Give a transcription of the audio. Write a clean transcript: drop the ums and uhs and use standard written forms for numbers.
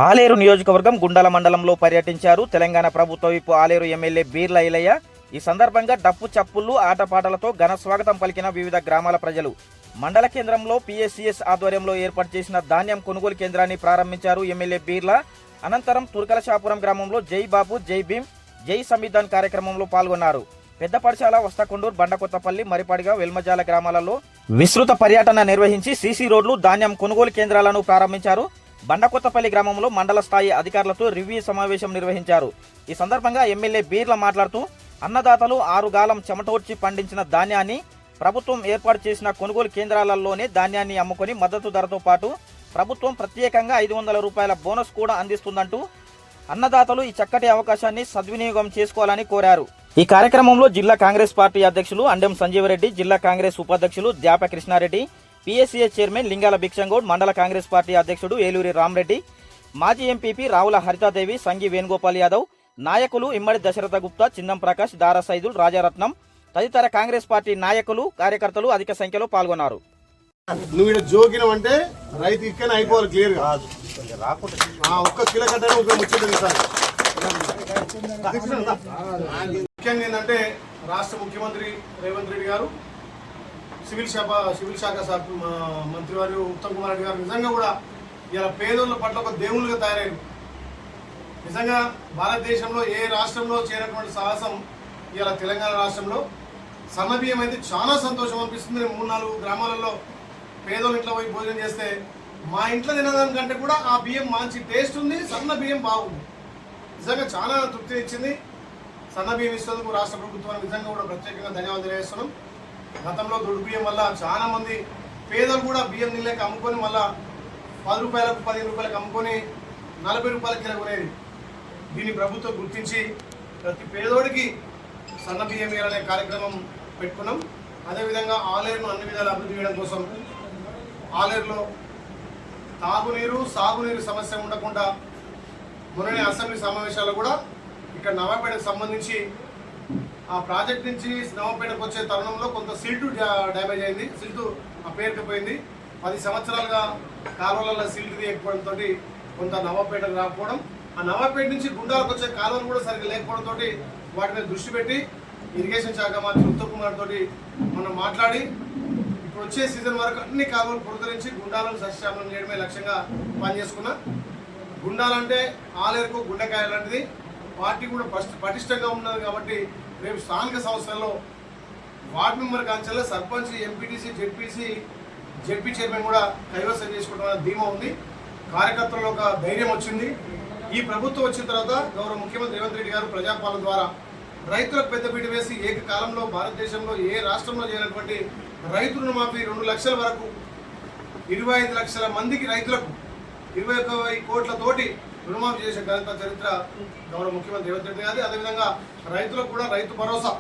ఆలేరు నియోజకవర్గం గుండాల మండలంలో పర్యటించారు తెలంగాణ ప్రభుత్వ విప్ ఆలేరు ఎమ్మెల్యే బీర్ల ఐలయ్య. ఈ సందర్భంగా డప్పు చప్పుళ్లు ఆటపాటలతో ఘన స్వాగతం పలికిన వివిధ గ్రామాల ప్రజలు. మండల కేంద్రంలో పిఎస్సిఎస్ ఆధ్వర్యంలో ఏర్పాటు చేసిన ధాన్యం కొనుగోలు కేంద్రాన్ని ప్రారంభించారు ఎమ్మెల్యే బీర్ల. అనంతరం తుర్కలశాపురం గ్రామంలో జై బాబు జై భీమ్ జై సంవిధాన్ కార్యక్రమంలో పాల్గొన్నారు. పెద్దపడశాల, వస్తకొండూరు, బండకొత్తపల్లి, మరిపాడిగ, వెల్మజాల గ్రామాలలో విస్తృత పర్యటన నిర్వహించి సీసీ రోడ్లు, ధాన్యం కొనుగోలు కేంద్రాలను ప్రారంభించారు. బండకొత్తపల్లి గ్రామంలో మండల స్థాయి అధికారులతో రివ్యూ సమావేశం నిర్వహించారు. ఈ సందర్భంగా ఎమ్మెల్యే బీర్ల మాట్లాడుతూ అన్నదాతలు 6 గాలం చెమటోడ్చి పండించిన ధాన్యాన్ని ప్రభుత్వం ఏర్పాటు చేసిన కొనుగోలు కేంద్రాలలోనే ధాన్యాన్ని అమ్ముకొని మద్దతు ధరతో పాటు ప్రభుత్వం ప్రత్యేకంగా 500 రూపాయల బోనస్ కూడా అందిస్తుందంటూ అన్నదాతలు ఈ చక్కటి అవకాశాన్ని సద్వినియోగం చేసుకోవాలని కోరారు. ఈ కార్యక్రమంలో జిల్లా కాంగ్రెస్ పార్టీ అధ్యక్షులు అండెం సంజీవరెడ్డి, జిల్లా కాంగ్రెస్ ఉపాధ్యక్షులు ద్యాప కృష్ణారెడ్డి, పిఎస్సిఎస్ చైర్మన్ లింగాల భిక్షంగౌడ్, మండల కాంగ్రెస్ పార్టీ అధ్యక్షుడు ఏలూరి రామరెడ్డి, మాజీ ఎంపీపీ రావుల హరితాదేవి, సంగి వేణుగోపాల్ యాదవ్, నాయకులు ఇమ్మడి దశరథ గుప్తా, చిందం ప్రకాష్, దారా సైదుల్, రాజారత్నం తదితర కాంగ్రెస్ పార్టీ నాయకులు, కార్యకర్తలు అధిక సంఖ్యలో పాల్గొన్నారు. నువ్వు ఇక్కడ జోకినం అంటే రైతు ఇక్కడ అయిపోవాలి క్లియర్ గా. ఒక్క కిలో కట్ట ముఖ్యంగా ఏంటంటే రాష్ట్ర ముఖ్యమంత్రి రేవంత్ రెడ్డి గారు, సివిల్ శాఖ మంత్రివారు ఉత్తమ్ కుమార్ రెడ్డి గారు నిజంగా కూడా ఇలా పేదోళ్ళ పట్ల ఒక దేవుళ్ళుగా తయారయ్యారు. నిజంగా భారతదేశంలో ఏ రాష్ట్రంలో చేరినటువంటి సాహసం ఇలా తెలంగాణ రాష్ట్రంలో. సన్న బియ్యం అయితే చాలా సంతోషం అనిపిస్తుంది. 3-4 గ్రామాలలో పేదోళ్ళు ఇంట్లో పోయి భోజనం చేస్తే మా ఇంట్లో తినడానికంటే కూడా ఆ బియ్యం మంచి టేస్ట్ ఉంది, సన్న బియ్యం బాగుంది. నిజంగా చాలా తృప్తి ఇచ్చింది. సన్న బియ్యం ఇస్తున్నందుకు రాష్ట్ర ప్రభుత్వానికి నిజంగా కూడా ప్రత్యేకంగా ధన్యవాదాలు తెలియజేస్తున్నాం. గతంలో దొడ్డు బియ్యం వల్ల చాలా మంది పేదలు కూడా బియ్యం నీళ్ళకి అమ్ముకొని మళ్ళా 10 రూపాయలకు 15 రూపాయలకు అమ్ముకొని 40 రూపాయలకి కిలో కొనేది. దీన్ని ప్రభుత్వం గుర్తించి ప్రతి పేదోడికి సన్న బియ్యం ఇవ్వాలనే కార్యక్రమం పెట్టుకున్నాం. అదేవిధంగా ఆలేరును అన్ని విధాలు అభివృద్ధి చేయడం కోసం ఆలేరులో తాగునీరు, సాగునీరు సమస్య ఉండకుండా మొన్ననే అసెంబ్లీ సమావేశాల్లో కూడా ఇక్కడ నవాపేటకు సంబంధించి ఆ ప్రాజెక్ట్ నుంచి నవాపేటకు వచ్చే తరుణంలో కొంత సిల్టు డ్యామేజ్ అయింది. సిల్టు ఆ పేరుకుపోయింది. 10 సంవత్సరాలుగా కాలువలలో సిల్ట్ తీయకపోవడంతో కొంత నవాపేటకు రాకపోవడం, ఆ నవాపేట నుంచి గుండాలకు వచ్చే కాలువలు కూడా సరిగ్గా లేకపోవడంతో వాటి మీద దృష్టి పెట్టి ఇరిగేషన్ శాఖ మంత్రి ఉత్తమ్ కుమార్ తోటి మనం మాట్లాడి ఇప్పుడు వచ్చే సీజన్ వరకు అన్ని కాలువలు పునరుద్ధరించి గుండాలను సస్యశ్యామలం చేయడమే లక్ష్యంగా పనిచేసుకున్నా. గుండాలంటే ఆలేరుకు గుండెకాయ లాంటిది. పార్టీ కూడా పటిష్టంగా ఉన్నది కాబట్టి రేపు స్థానిక సంస్థల్లో వార్డు మెంబర్ కాంచెల్లో సర్పంచ్, ఎంపీటీసీ, జెడ్పీ చైర్మన్ కూడా కైవసం చేసుకోవడం ధీమా ఉంది. కార్యకర్తల్లో ఒక ధైర్యం వచ్చింది. ఈ ప్రభుత్వం వచ్చిన తర్వాత గౌరవ ముఖ్యమంత్రి రేవంత్ రెడ్డి గారు ప్రజాపాలన ద్వారా రైతులకు పెద్దపీట వేసి ఏకకాలంలో భారతదేశంలో ఏ రాష్ట్రంలో చేయనటువంటి రైతు రుణమాఫీ 2 లక్షల వరకు 25 లక్షల మందికి రైతులకు 21 కోట్లతోటి రుణమాఫీ చేసే ఘనత చరిత్ర గౌరవ ముఖ్యమంత్రి రేవంత్ రెడ్డి గారి. అదేవిధంగా రైతులకు కూడా రైతు భరోసా